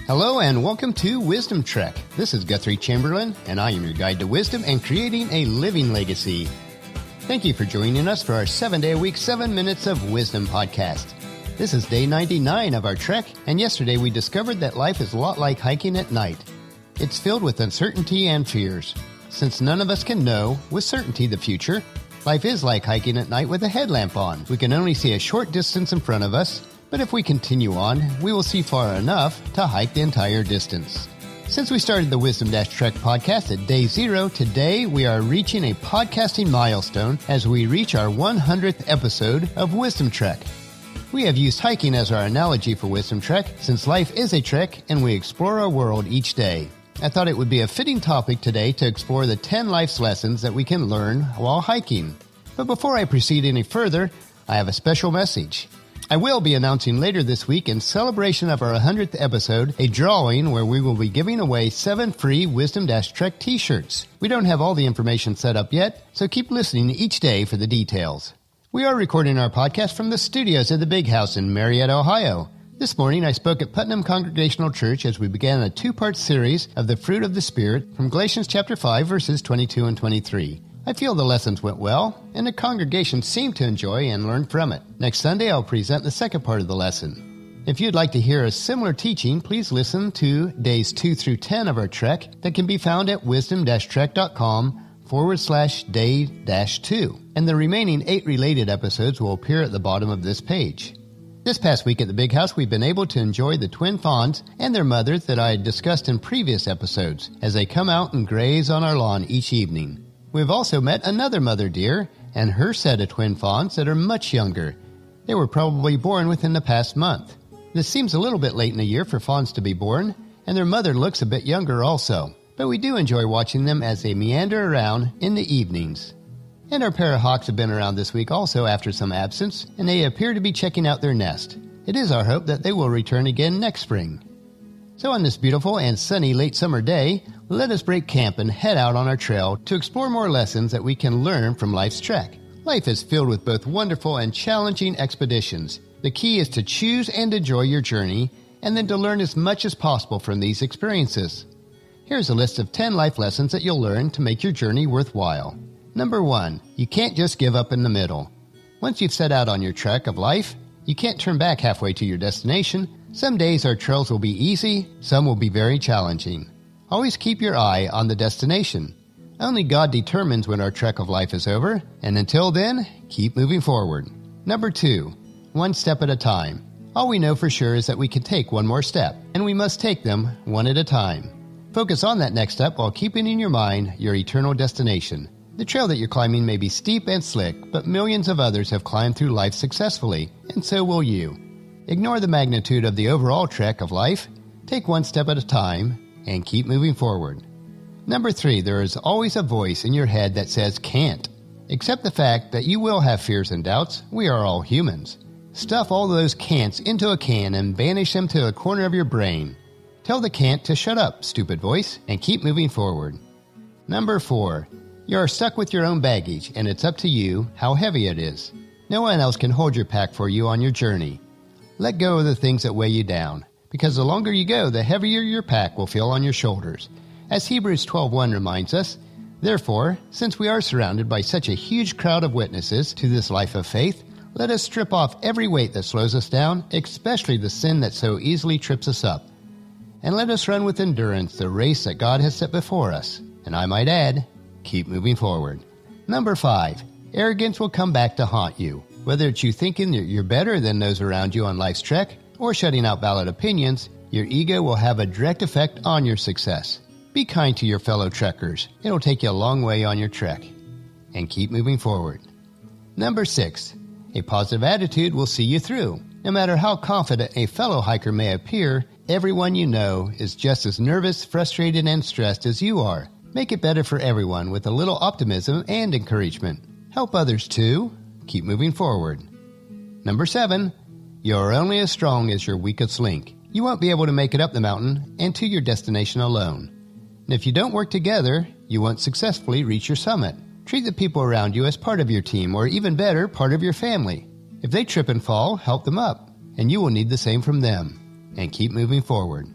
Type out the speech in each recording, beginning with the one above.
Hello and welcome to Wisdom Trek. This is Guthrie Chamberlain, and I am your guide to wisdom and creating a living legacy. Thank you for joining us for our 7-day-a-week 7 Minutes of Wisdom podcast. This is day 99 of our trek, and yesterday we discovered that life is a lot like hiking at night. It's filled with uncertainty and fears. Since none of us can know with certainty the future, life is like hiking at night with a headlamp on. We can only see a short distance in front of us, but if we continue on, we will see far enough to hike the entire distance. Since we started the Wisdom Trek podcast at day 0, today we are reaching a podcasting milestone as we reach our 100th episode of Wisdom Trek. We have used hiking as our analogy for Wisdom Trek since life is a trek and we explore our world each day. I thought it would be a fitting topic today to explore the 10 life's lessons that we can learn while hiking. But before I proceed any further, I have a special message. I will be announcing later this week in celebration of our 100th episode, a drawing where we will be giving away 7 free Wisdom Trek t-shirts. We don't have all the information set up yet, so keep listening each day for the details. We are recording our podcast from the studios of the Big House in Marietta, Ohio. This morning I spoke at Putnam Congregational Church as we began a 2-part series of the fruit of the Spirit from Galatians chapter 5 verses 22 and 23. I feel the lessons went well, and the congregation seemed to enjoy and learn from it. Next Sunday, I'll present the second part of the lesson. If you'd like to hear a similar teaching, please listen to days 2 through 10 of our trek that can be found at wisdom-trek.com/day-2, and the remaining 8 related episodes will appear at the bottom of this page. This past week at the Big House, we've been able to enjoy the twin fawns and their mothers that I had discussed in previous episodes as they come out and graze on our lawn each evening. We've also met another mother deer and her set of twin fawns that are much younger. They were probably born within the past month. This seems a little bit late in the year for fawns to be born, and their mother looks a bit younger also. But we do enjoy watching them as they meander around in the evenings. And our pair of hawks have been around this week also after some absence, and they appear to be checking out their nest. It is our hope that they will return again next spring. So on this beautiful and sunny late summer day, let us break camp and head out on our trail to explore more lessons that we can learn from life's trek. Life is filled with both wonderful and challenging expeditions. The key is to choose and enjoy your journey, and then to learn as much as possible from these experiences. Here's a list of 10 life lessons that you'll learn to make your journey worthwhile. Number 1, you can't just give up in the middle. Once you've set out on your trek of life, you can't turn back halfway to your destination. Some days our trails will be easy, some will be very challenging. Always keep your eye on the destination. Only God determines when our trek of life is over, and until then, keep moving forward. Number 2, one step at a time. All we know for sure is that we can take one more step, and we must take them one at a time. Focus on that next step while keeping in your mind your eternal destination. The trail that you're climbing may be steep and slick, but millions of others have climbed through life successfully, and so will you. Ignore the magnitude of the overall trek of life, take one step at a time, and keep moving forward. Number 3, there is always a voice in your head that says can't. Accept the fact that you will have fears and doubts. We are all humans. Stuff all those can'ts into a can and banish them to a corner of your brain. Tell the can't to shut up, stupid voice, and keep moving forward. Number 4, you are stuck with your own baggage, and it's up to you how heavy it is. No one else can hold your pack for you on your journey. Let go of the things that weigh you down, because the longer you go, the heavier your pack will feel on your shoulders. As Hebrews 12:1 reminds us, therefore, since we are surrounded by such a huge crowd of witnesses to this life of faith, let us strip off every weight that slows us down, especially the sin that so easily trips us up. And let us run with endurance the race that God has set before us. And I might add, keep moving forward. Number 5, arrogance will come back to haunt you. Whether it's you thinking that you're better than those around you on life's trek, or shutting out valid opinions, your ego will have a direct effect on your success. Be kind to your fellow trekkers. It'll take you a long way on your trek. And keep moving forward. Number 6, a positive attitude will see you through. No matter how confident a fellow hiker may appear, everyone you know is just as nervous, frustrated, and stressed as you are. Make it better for everyone with a little optimism and encouragement. Help others too. Keep moving forward. Number 7, you're only as strong as your weakest link. You won't be able to make it up the mountain and to your destination alone. And if you don't work together, you won't successfully reach your summit. Treat the people around you as part of your team, or even better, part of your family. If they trip and fall, help them up, and you will need the same from them. And keep moving forward.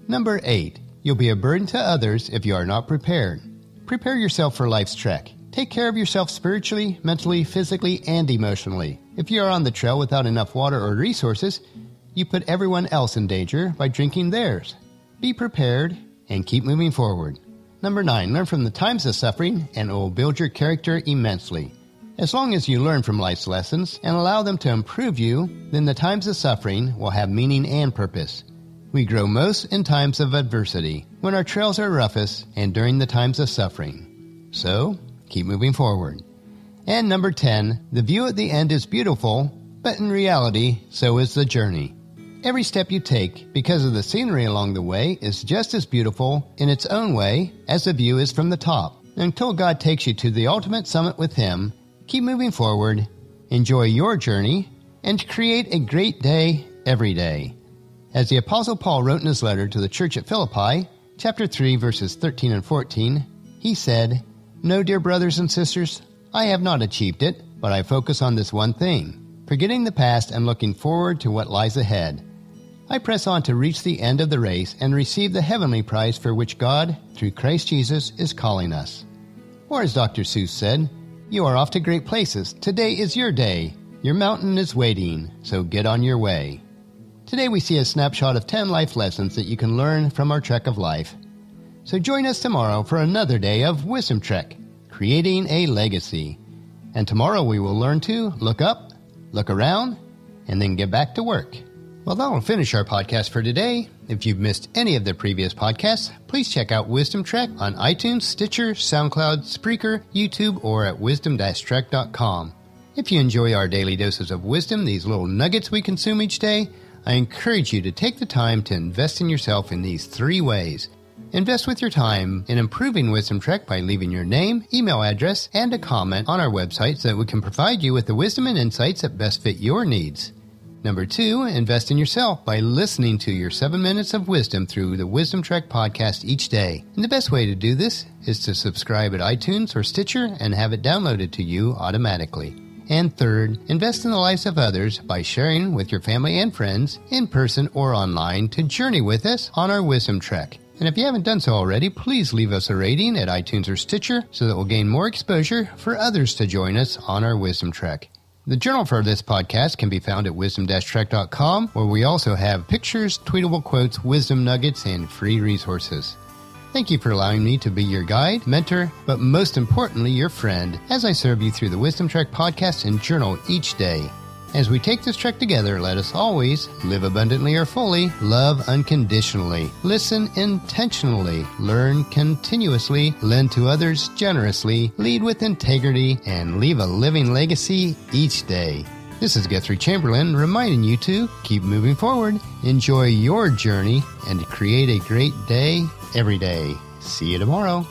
Number 8. You'll be a burden to others if you are not prepared. Prepare yourself for life's trek. Take care of yourself spiritually, mentally, physically, and emotionally. If you are on the trail without enough water or resources, you put everyone else in danger by drinking theirs. Be prepared and keep moving forward. Number 9. Learn from the times of suffering and it will build your character immensely. As long as you learn from life's lessons and allow them to improve you, then the times of suffering will have meaning and purpose. We grow most in times of adversity, when our trails are roughest, and during the times of suffering. So, keep moving forward. And number 10, the view at the end is beautiful, but in reality, so is the journey. Every step you take, because of the scenery along the way, is just as beautiful in its own way as the view is from the top. Until God takes you to the ultimate summit with Him, keep moving forward, enjoy your journey, and create a great day every day. As the Apostle Paul wrote in his letter to the church at Philippi, chapter 3, verses 13 and 14, he said, "No, dear brothers and sisters, I have not achieved it, but I focus on this one thing, forgetting the past and looking forward to what lies ahead. I press on to reach the end of the race and receive the heavenly prize for which God, through Christ Jesus, is calling us." Or as Dr. Seuss said, "You are off to great places. Today is your day. Your mountain is waiting, so get on your way." Today we see a snapshot of 10 life lessons that you can learn from our trek of life. So join us tomorrow for another day of Wisdom Trek, creating a legacy. And tomorrow we will learn to look up, look around, and then get back to work. Well, that'll finish our podcast for today. If you've missed any of the previous podcasts, please check out Wisdom Trek on iTunes, Stitcher, SoundCloud, Spreaker, YouTube, or at wisdom-trek.com. If you enjoy our daily doses of wisdom, these little nuggets we consume each day, I encourage you to take the time to invest in yourself in these 3 ways. Invest with your time in improving Wisdom Trek by leaving your name, email address, and a comment on our website so that we can provide you with the wisdom and insights that best fit your needs. Number 2, invest in yourself by listening to your 7 minutes of wisdom through the Wisdom Trek podcast each day. And the best way to do this is to subscribe at iTunes or Stitcher and have it downloaded to you automatically. And third, invest in the lives of others by sharing with your family and friends, in person or online, to journey with us on our Wisdom Trek. And if you haven't done so already, please leave us a rating at iTunes or Stitcher so that we'll gain more exposure for others to join us on our Wisdom Trek. The journal for this podcast can be found at wisdom-trek.com, where we also have pictures, tweetable quotes, wisdom nuggets, and free resources. Thank you for allowing me to be your guide, mentor, but most importantly, your friend, as I serve you through the Wisdom Trek podcast and journal each day. As we take this trek together, let us always live abundantly or fully, love unconditionally, listen intentionally, learn continuously, lend to others generously, lead with integrity, and leave a living legacy each day. This is Guthrie Chamberlain reminding you to keep moving forward, enjoy your journey, and create a great day every day. See you tomorrow.